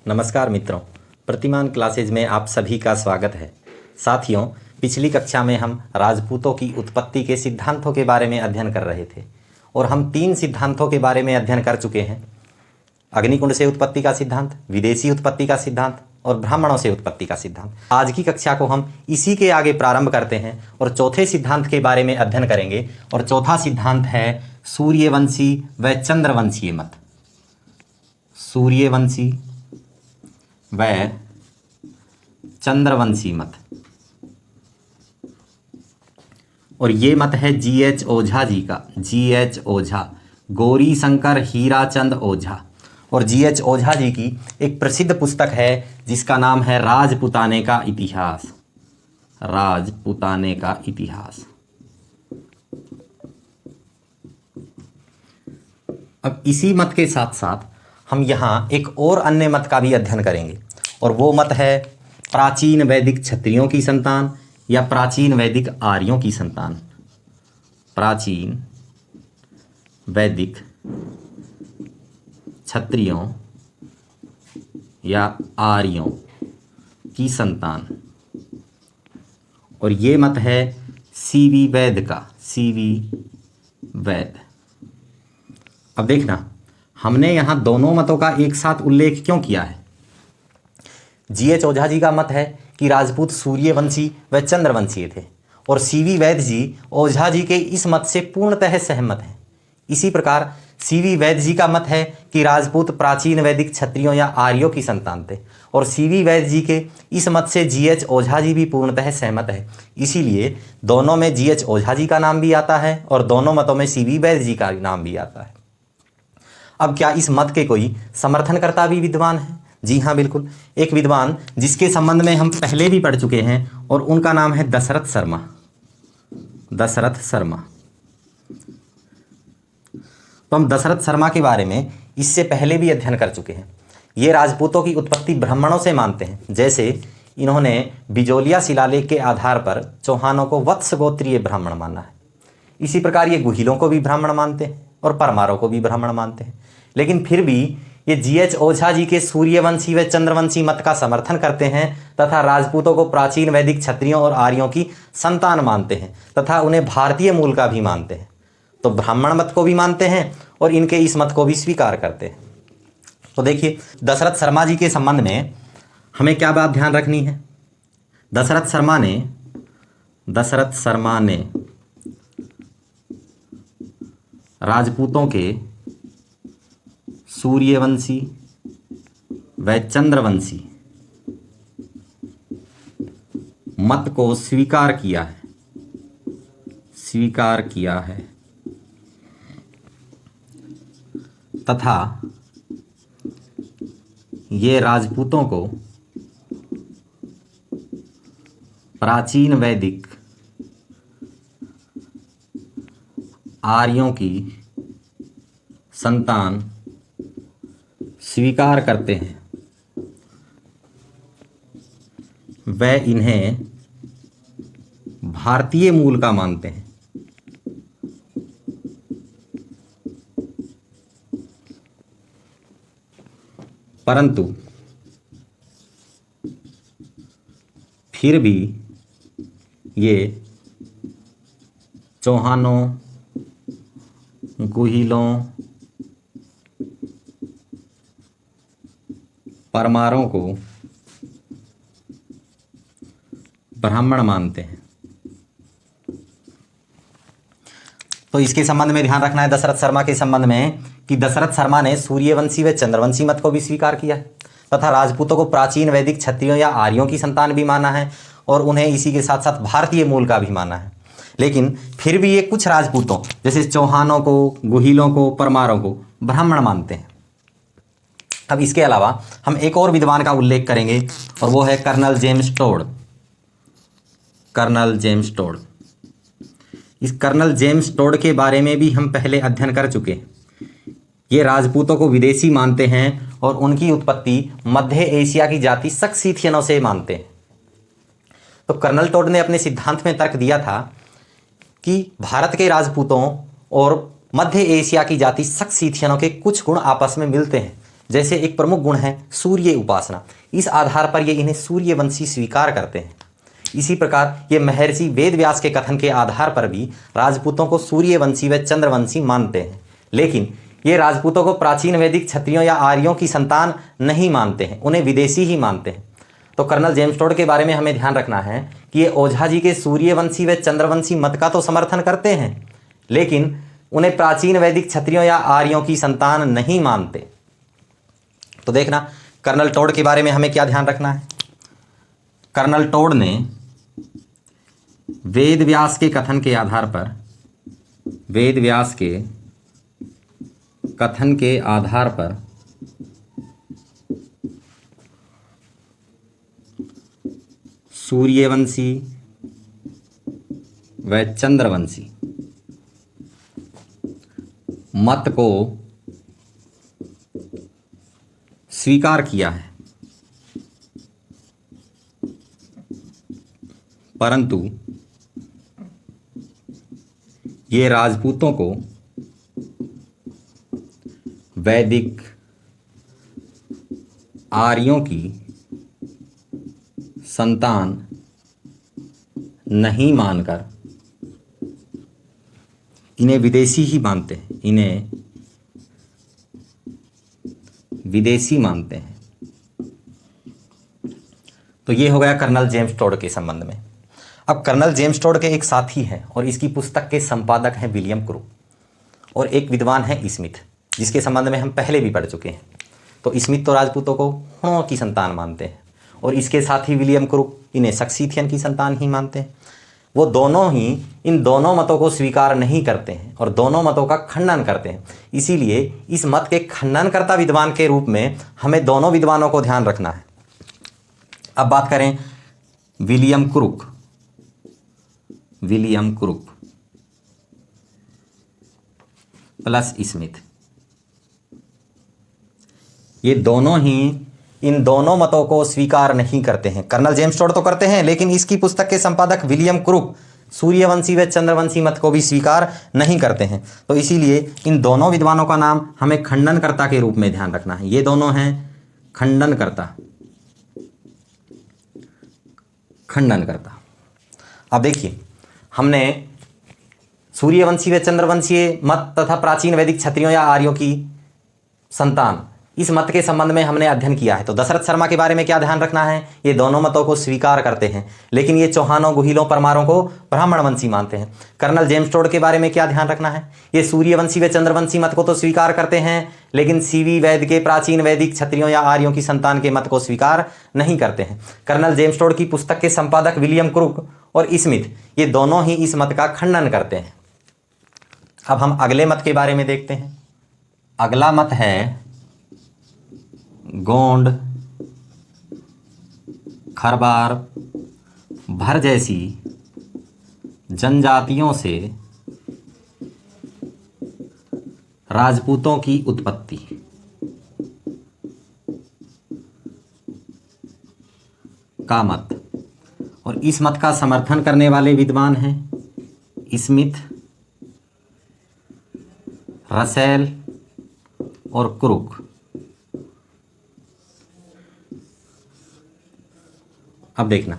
नमस्कार मित्रों, प्रतिमान क्लासेज में आप सभी का स्वागत है। साथियों, पिछली कक्षा में हम राजपूतों की उत्पत्ति के सिद्धांतों के बारे में अध्ययन कर रहे थे और हम 3 सिद्धांतों के बारे में अध्ययन कर चुके हैं। अग्निकुंड से उत्पत्ति का सिद्धांत, विदेशी उत्पत्ति का सिद्धांत और ब्राह्मणों से उत्पत्ति का सिद्धांत। आज की कक्षा को हम इसी के आगे प्रारंभ करते हैं और चौथे सिद्धांत के बारे में अध्ययन करेंगे। और चौथा सिद्धांत है सूर्यवंशी व चंद्रवंशीय मत। सूर्यवंशी व चंद्रवंशी मत, और ये मत है G.H. ओझा जी का। G.H. ओझा, गौरी शंकर हीराचंद ओझा। और G.H. ओझा जी की एक प्रसिद्ध पुस्तक है जिसका नाम है राजपुताने का इतिहास। राजपुताने का इतिहास। अब इसी मत के साथ साथ हम यहाँ एक और अन्य मत का भी अध्ययन करेंगे, और वो मत है प्राचीन वैदिक क्षत्रियों की संतान या प्राचीन वैदिक आर्यों की संतान। प्राचीन वैदिक क्षत्रियों या आर्यों की संतान, और ये मत है सीवी वैद का। सीवी वैद। अब देखना, हमने यहाँ दोनों मतों का एक साथ उल्लेख क्यों किया है। G.H. ओझा जी का मत है कि राजपूत सूर्यवंशी व चंद्रवंशीय थे, और सीवी वैद जी ओझा जी के इस मत से पूर्णतः सहमत हैं। इसी प्रकार सीवी वैद जी का मत है कि राजपूत प्राचीन वैदिक क्षत्रियों या आर्यों की संतान थे, और सीवी वैद जी के इस मत से G.H. ओझा जी भी पूर्णतः सहमत है। इसीलिए दोनों में G.H. ओझा जी का नाम भी आता है और दोनों मतों में सीवी वैद जी का नाम भी आता है। अब क्या इस मत के कोई समर्थनकर्ता भी विद्वान है? जी हाँ, बिल्कुल। एक विद्वान जिसके संबंध में हम पहले भी पढ़ चुके हैं, और उनका नाम है दशरथ शर्मा। दशरथ शर्मा। तो हम दशरथ शर्मा के बारे में इससे पहले भी अध्ययन कर चुके हैं। ये राजपूतों की उत्पत्ति ब्राह्मणों से मानते हैं। जैसे इन्होंने बिजोलिया शिलालेख के आधार पर चौहानों को वत्स गोत्रीय ब्राह्मण माना है। इसी प्रकार ये गुहिलों को भी ब्राह्मण मानते हैं और परमारों को भी ब्राह्मण मानते हैं। लेकिन फिर भी ये G.H. ओझा जी के सूर्यवंशी व चंद्रवंशी मत का समर्थन करते हैं तथा राजपूतों को प्राचीन वैदिक क्षत्रियों और आर्यों की संतान मानते हैं तथा उन्हें भारतीय मूल का भी मानते हैं। तो ब्राह्मण मत को भी मानते हैं और इनके इस मत को भी स्वीकार करते हैं। तो देखिए, दशरथ शर्मा जी के संबंध में हमें क्या बात ध्यान रखनी है। दशरथ शर्मा ने राजपूतों के सूर्यवंशी व चंद्रवंशी मत को स्वीकार किया है तथा ये राजपूतों को प्राचीन वैदिक आर्यों की संतान स्वीकार करते हैं। वह इन्हें भारतीय मूल का मानते हैं। परंतु फिर भी ये चौहानों, गुहिलों, परमारों को ब्राह्मण मानते हैं। तो इसके संबंध में ध्यान रखना है दशरथ शर्मा के संबंध में कि दशरथ शर्मा ने सूर्यवंशी व चंद्रवंशी मत को भी स्वीकार किया है तथा राजपूतों को प्राचीन वैदिक क्षत्रियों या आर्यों की संतान भी माना है और उन्हें इसी के साथ साथ भारतीय मूल का भी माना है। लेकिन फिर भी ये कुछ राजपूतों जैसे चौहानों को, गुहिलों को, परमारों को ब्राह्मण मानते हैं। अब इसके अलावा हम एक और विद्वान का उल्लेख करेंगे और वो है Colonel James Tod. Colonel James Tod. इस कर्नल जेम्स टोड के बारे में भी हम पहले अध्ययन कर चुके हैं। ये राजपूतों को विदेशी मानते हैं और उनकी उत्पत्ति मध्य एशिया की जाति सक्सीथियनों से मानते हैं। तो कर्नल टोड ने अपने सिद्धांत में तर्क दिया था कि भारत के राजपूतों और मध्य एशिया की जाति सक्सीथियनों के कुछ गुण आपस में मिलते हैं, जैसे एक प्रमुख गुण है सूर्य उपासना, इस आधार पर ये इन्हें सूर्यवंशी स्वीकार करते हैं। इसी प्रकार ये महर्षि वेदव्यास के कथन के आधार पर भी राजपूतों को सूर्यवंशी व चंद्रवंशी मानते हैं, लेकिन ये राजपूतों को प्राचीन वैदिक क्षत्रियों या आर्यों की संतान नहीं मानते हैं, उन्हें विदेशी ही मानते हैं। तो कर्नल जेम्स टोड के बारे में हमें ध्यान रखना है कि ये ओझा जी के सूर्यवंशी व चंद्रवंशी मत का तो समर्थन करते हैं, लेकिन उन्हें प्राचीन वैदिक क्षत्रियों या आर्यों की संतान नहीं मानते। तो देखना कर्नल टोड के बारे में हमें क्या ध्यान रखना है। कर्नल टोड ने वेदव्यास के कथन के आधार पर, वेदव्यास के कथन के आधार पर सूर्यवंशी व चंद्रवंशी मत को स्वीकार किया है, परंतु ये राजपूतों को वैदिक आर्यों की संतान नहीं मानकर इन्हें विदेशी ही मानते हैं, इन्हें विदेशी मानते हैं। तो ये हो गया कर्नल जेम्स टोड के संबंध में। अब कर्नल जेम्स टोड के एक साथी हैं और इसकी पुस्तक के संपादक हैं विलियम क्रूक, और एक विद्वान है स्मिथ, जिसके संबंध में हम पहले भी पढ़ चुके हैं। तो स्मिथ तो राजपूतों को हुणों की संतान मानते हैं और इसके साथी विलियम क्रूक इन्हें सक्सीथियन की संतान ही मानते हैं। वो दोनों ही इन दोनों मतों को स्वीकार नहीं करते हैं और दोनों मतों का खंडन करते हैं। इसीलिए इस मत के खंडनकर्ता विद्वान के रूप में हमें दोनों विद्वानों को ध्यान रखना है। अब बात करें William crook. William crook plus Smith, ये दोनों ही इन दोनों मतों को स्वीकार नहीं करते हैं। कर्नल जेम्स टोड तो करते हैं, लेकिन इसकी पुस्तक के संपादक विलियम क्रूक सूर्यवंशी व चंद्रवंशी मत को भी स्वीकार नहीं करते हैं। तो इसीलिए इन दोनों विद्वानों का नाम हमें खंडनकर्ता के रूप में ध्यान रखना है। ये दोनों हैं खंडनकर्ता। खंडनकर्ता। अब देखिए, हमने सूर्यवंशी व चंद्रवंशीय मत तथा प्राचीन वैदिक क्षत्रियों या आर्यों की संतान, इस मत के संबंध में हमने अध्ययन किया है। तो दशरथ शर्मा के बारे में क्या ध्यान रखना है, ये दोनों मतों को स्वीकार करते हैं, लेकिन ये चौहानों, गुहिलों, परमारों को ब्राह्मणवंशी मानते हैं। कर्नल जेम्स टोड के बारे में क्या ध्यान रखना है, ये सूर्यवंशी व चंद्रवंशी मत को तो स्वीकार करते हैं, लेकिन सीवी वैद के प्राचीन वैदिक क्षत्रियों या आर्यों की संतान के मत को स्वीकार नहीं करते हैं। कर्नल जेम्स टोड की पुस्तक के संपादक विलियम क्रूक और स्मिथ, ये दोनों ही इस मत का खंडन करते हैं। अब हम अगले मत के बारे में देखते हैं। अगला मत है गोंड, खरबार, भर जैसी जनजातियों से राजपूतों की उत्पत्ति। का मत, और इस मत का समर्थन करने वाले विद्वान हैं स्मिथ, रसेल और क्रूक। अब देखना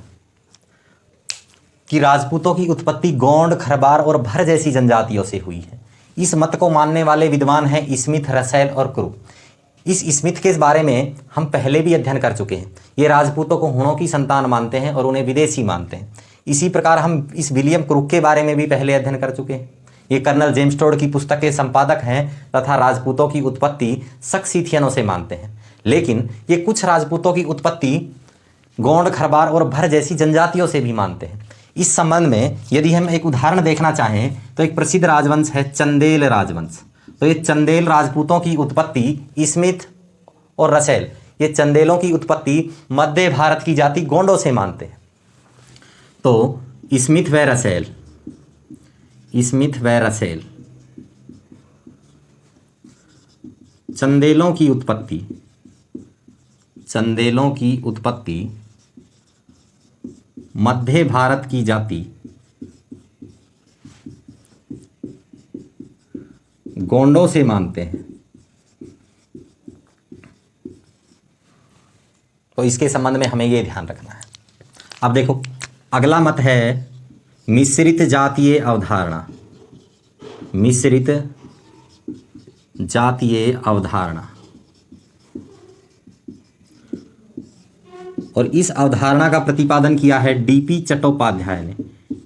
कि राजपूतों की उत्पत्ति गोंड, खरबार और भर जैसी जनजातियों से हुई है। इस मत को मानने वाले विद्वान हैं स्मिथ, रसेल और क्रूक। इस स्मिथ के बारे में हम पहले भी अध्ययन कर चुके हैं। ये राजपूतों को हुणों की संतान मानते हैं और उन्हें विदेशी मानते हैं। इसी प्रकार हम इस विलियम क्रूक के बारे में भी पहले अध्ययन कर चुके हैं। ये कर्नल जेम्स टोड की पुस्तक के संपादक हैं तथा राजपूतों की उत्पत्ति सक्सीथियनों से मानते हैं, लेकिन ये कुछ राजपूतों की उत्पत्ति गोंड, खरबार और भर जैसी जनजातियों से भी मानते हैं। इस संबंध में यदि हम एक उदाहरण देखना चाहें तो एक प्रसिद्ध राजवंश है चंदेल राजवंश। तो ये चंदेल राजपूतों की उत्पत्ति स्मिथ और रसेल, ये चंदेलों की उत्पत्ति मध्य भारत की जाति गोंडों से मानते हैं। तो स्मिथ व रसेल, स्मिथ व रसेल चंदेलों की उत्पत्ति, चंदेलों की उत्पत्ति मध्य भारत की जाति गोंडों से मानते हैं। तो इसके संबंध में हमें ये ध्यान रखना है। अब देखो अगला मत है मिश्रित जातीय अवधारणा। मिश्रित जातीय अवधारणा, और इस अवधारणा का प्रतिपादन किया है डीपी चट्टोपाध्याय ने।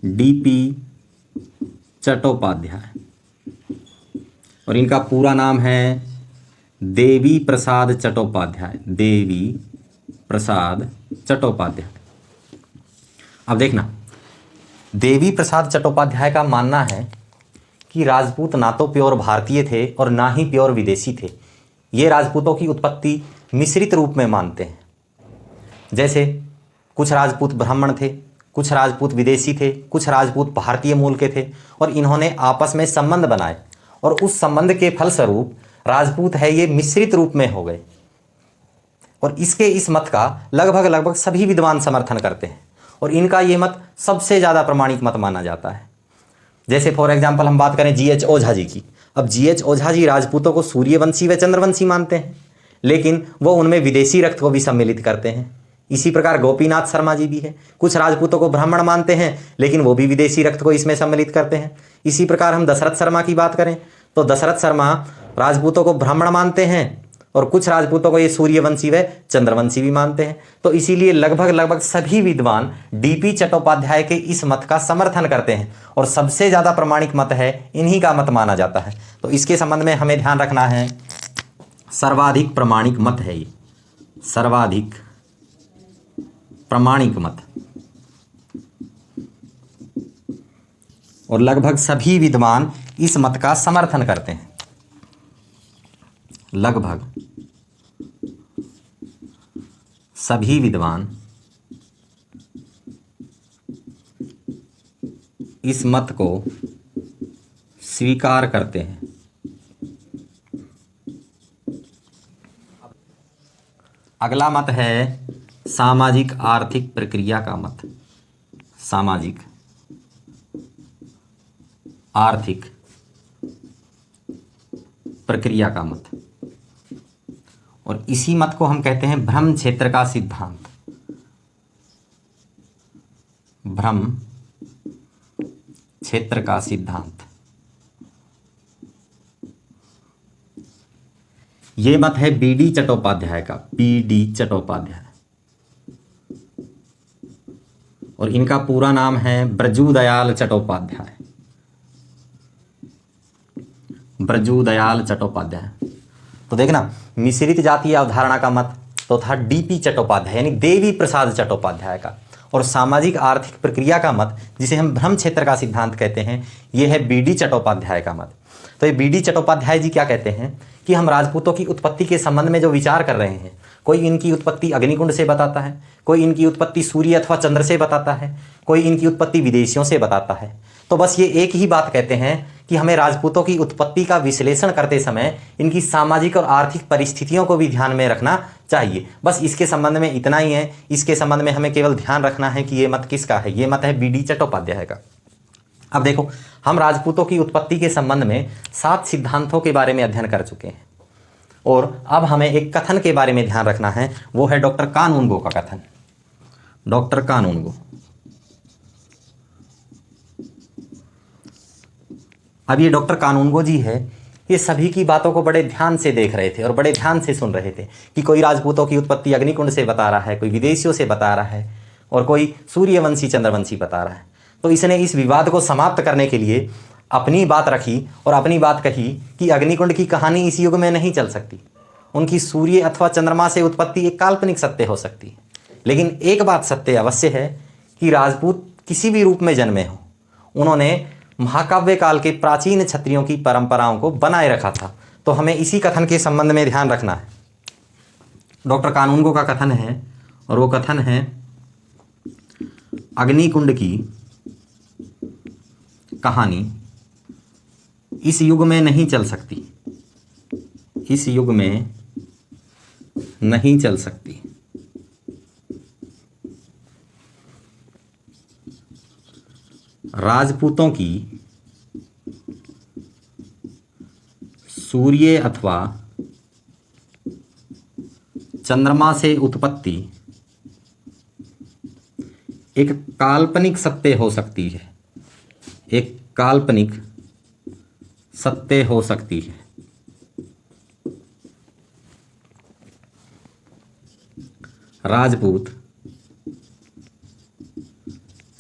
डीपी चट्टोपाध्याय, और इनका पूरा नाम है देवी प्रसाद चट्टोपाध्याय। देवी प्रसाद चट्टोपाध्याय। अब देखना, देवी प्रसाद चट्टोपाध्याय का मानना है कि राजपूत ना तो प्योर भारतीय थे और ना ही प्योर विदेशी थे। ये राजपूतों की उत्पत्ति मिश्रित रूप में मानते हैं। जैसे कुछ राजपूत ब्राह्मण थे, कुछ राजपूत विदेशी थे, कुछ राजपूत भारतीय मूल के थे, और इन्होंने आपस में संबंध बनाए और उस संबंध के फलस्वरूप राजपूत है ये मिश्रित रूप में हो गए। और इस मत का लगभग सभी विद्वान समर्थन करते हैं और इनका ये मत सबसे ज़्यादा प्रमाणिक मत माना जाता है। जैसे फॉर एग्जाम्पल हम बात करें जीएच ओझा जी की। अब जीएच ओझा जी राजपूतों को सूर्यवंशी व चंद्रवंशी मानते हैं, लेकिन वो उनमें विदेशी रक्त को भी सम्मिलित करते हैं। इसी प्रकार गोपीनाथ शर्मा जी भी है, कुछ राजपूतों को ब्राह्मण मानते हैं लेकिन वो भी विदेशी रक्त को इसमें सम्मिलित करते हैं। इसी प्रकार हम दशरथ शर्मा की बात करें तो दशरथ शर्मा राजपूतों को ब्राह्मण मानते हैं और कुछ राजपूतों को ये सूर्यवंशी व चंद्रवंशी भी मानते हैं। तो इसीलिए लगभग सभी विद्वान डीपी चट्टोपाध्याय के इस मत का समर्थन करते हैं और सबसे ज़्यादा प्रमाणिक मत है, इन्हीं का मत माना जाता है। तो इसके संबंध में हमें ध्यान रखना है, सर्वाधिक प्रमाणिक मत है ये, सर्वाधिक प्रमाणिक मत, और लगभग सभी विद्वान इस मत का समर्थन करते हैं। लगभग सभी विद्वान इस मत को स्वीकार करते हैं। अगला मत है सामाजिक आर्थिक प्रक्रिया का मत। सामाजिक आर्थिक प्रक्रिया का मत, और इसी मत को हम कहते हैं भ्रम क्षेत्र का सिद्धांत। भ्रम क्षेत्र का सिद्धांत, ये मत है बीडी चट्टोपाध्याय का। बीडी चट्टोपाध्याय, और इनका पूरा नाम है ब्रजूदयाल चट्टोपाध्याय। ब्रजूदयाल चट्टोपाध्याय। तो देखना, मिश्रित जातीय अवधारणा का मत तो था डीपी चट्टोपाध्याय यानी देवी प्रसाद चट्टोपाध्याय का, और सामाजिक आर्थिक प्रक्रिया का मत जिसे हम भ्रम क्षेत्र का सिद्धांत कहते हैं, ये है बीडी चट्टोपाध्याय का मत। तो ये बीडी चट्टोपाध्याय जी क्या कहते हैं कि हम राजपूतों की उत्पत्ति के संबंध में जो विचार कर रहे हैं, कोई इनकी उत्पत्ति अग्निकुंड से बताता है, कोई इनकी उत्पत्ति सूर्य अथवा चंद्र से बताता है, कोई इनकी उत्पत्ति विदेशियों से बताता है। तो बस ये एक ही बात कहते हैं कि हमें राजपूतों की उत्पत्ति का विश्लेषण करते समय इनकी सामाजिक और आर्थिक परिस्थितियों को भी ध्यान में रखना चाहिए। बस इसके संबंध में इतना ही है। इसके संबंध में हमें केवल ध्यान रखना है कि ये मत किसका है। ये मत है बीडी चट्टोपाध्याय का। अब देखो, हम राजपूतों की उत्पत्ति के संबंध में 7 सिद्धांतों के बारे में अध्ययन कर चुके हैं, और अब हमें एक कथन के बारे में ध्यान रखना है, वो है डॉक्टर कानूनगो का कथन। डॉक्टर कानूनगो। अब ये डॉक्टर कानूनगो जी है, ये सभी की बातों को बड़े ध्यान से देख रहे थे और बड़े ध्यान से सुन रहे थे कि कोई राजपूतों की उत्पत्ति अग्निकुंड से बता रहा है, कोई विदेशियों से बता रहा है, और कोई सूर्यवंशी चंद्रवंशी बता रहा है। तो इसने इस विवाद को समाप्त करने के लिए अपनी बात रखी और अपनी बात कही कि अग्निकुंड की कहानी इस युग में नहीं चल सकती। उनकी सूर्य अथवा चंद्रमा से उत्पत्ति एक काल्पनिक सत्य हो सकती है, लेकिन एक बात सत्य अवश्य है कि राजपूत किसी भी रूप में जन्मे हो, उन्होंने महाकाव्य काल के प्राचीन क्षत्रियों की परंपराओं को बनाए रखा था। तो हमें इसी कथन के संबंध में ध्यान रखना है। डॉक्टर कानूनगो का कथन है, और वो कथन है अग्निकुंड की कहानी इस युग में नहीं चल सकती। इस युग में नहीं चल सकती। राजपूतों की सूर्य अथवा चंद्रमा से उत्पत्ति एक काल्पनिक सत्य हो सकती है, एक काल्पनिक सत्य हो सकती है। राजपूत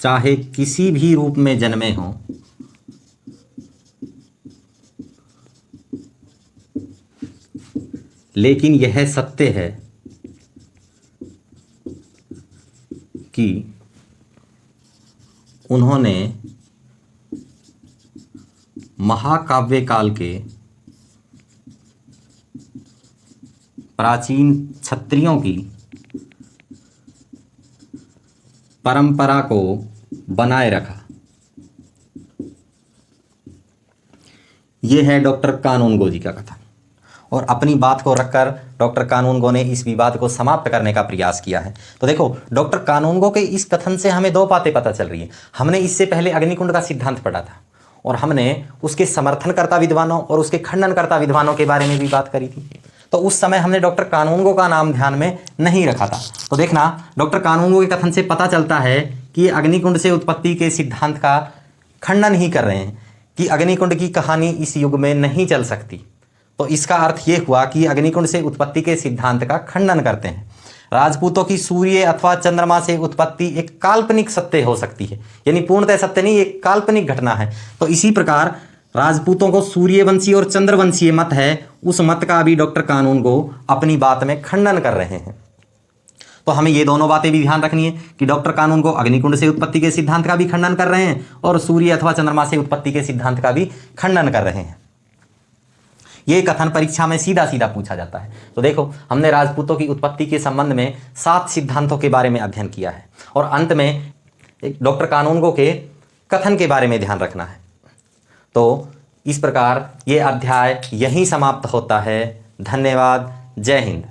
चाहे किसी भी रूप में जन्मे हों, लेकिन यह सत्य है कि उन्होंने महाकाव्य काल के प्राचीन क्षत्रियों की परंपरा को बनाए रखा। यह है डॉक्टर कानूनगो जी का कथन। और अपनी बात को रखकर डॉक्टर कानूनगो ने इस विवाद को समाप्त करने का प्रयास किया है। तो देखो, डॉक्टर कानूनगो के इस कथन से हमें दो बातें पता चल रही है। हमने इससे पहले अग्निकुंड का सिद्धांत पढ़ा था और हमने उसके समर्थनकर्ता विद्वानों और उसके खंडनकर्ता विद्वानों के बारे में भी बात करी थी। तो उस समय हमने डॉक्टर कानूनगो का नाम ध्यान में नहीं रखा था। तो देखना, डॉक्टर कानूनगो के कथन से पता चलता है कि ये अग्निकुंड से उत्पत्ति के सिद्धांत का खंडन ही कर रहे हैं कि अग्निकुंड की कहानी इस युग में नहीं चल सकती। तो इसका अर्थ ये हुआ कि अग्निकुंड से उत्पत्ति के सिद्धांत का खंडन करते हैं। राजपूतों की सूर्य अथवा चंद्रमा से उत्पत्ति एक काल्पनिक सत्य हो सकती है, यानी पूर्णतः सत्य नहीं, एक काल्पनिक घटना है। तो इसी प्रकार राजपूतों को सूर्यवंशी और चंद्रवंशीय मत है, उस मत का भी डॉक्टर कानूनगो अपनी बात में खंडन कर रहे हैं। तो हमें ये दोनों बातें भी ध्यान रखनी है कि डॉक्टर कानूनगो अग्निकुंड से उत्पत्ति के सिद्धांत का भी खंडन कर रहे हैं और सूर्य अथवा चंद्रमा से उत्पत्ति के सिद्धांत का भी खंडन कर रहे हैं। ये कथन परीक्षा में सीधा सीधा पूछा जाता है। तो देखो, हमने राजपूतों की उत्पत्ति के संबंध में 7 सिद्धांतों के बारे में अध्ययन किया है और अंत में डॉक्टर कानूनगो के कथन के बारे में ध्यान रखना है। तो इस प्रकार ये अध्याय यहीं समाप्त होता है। धन्यवाद। जय हिंद।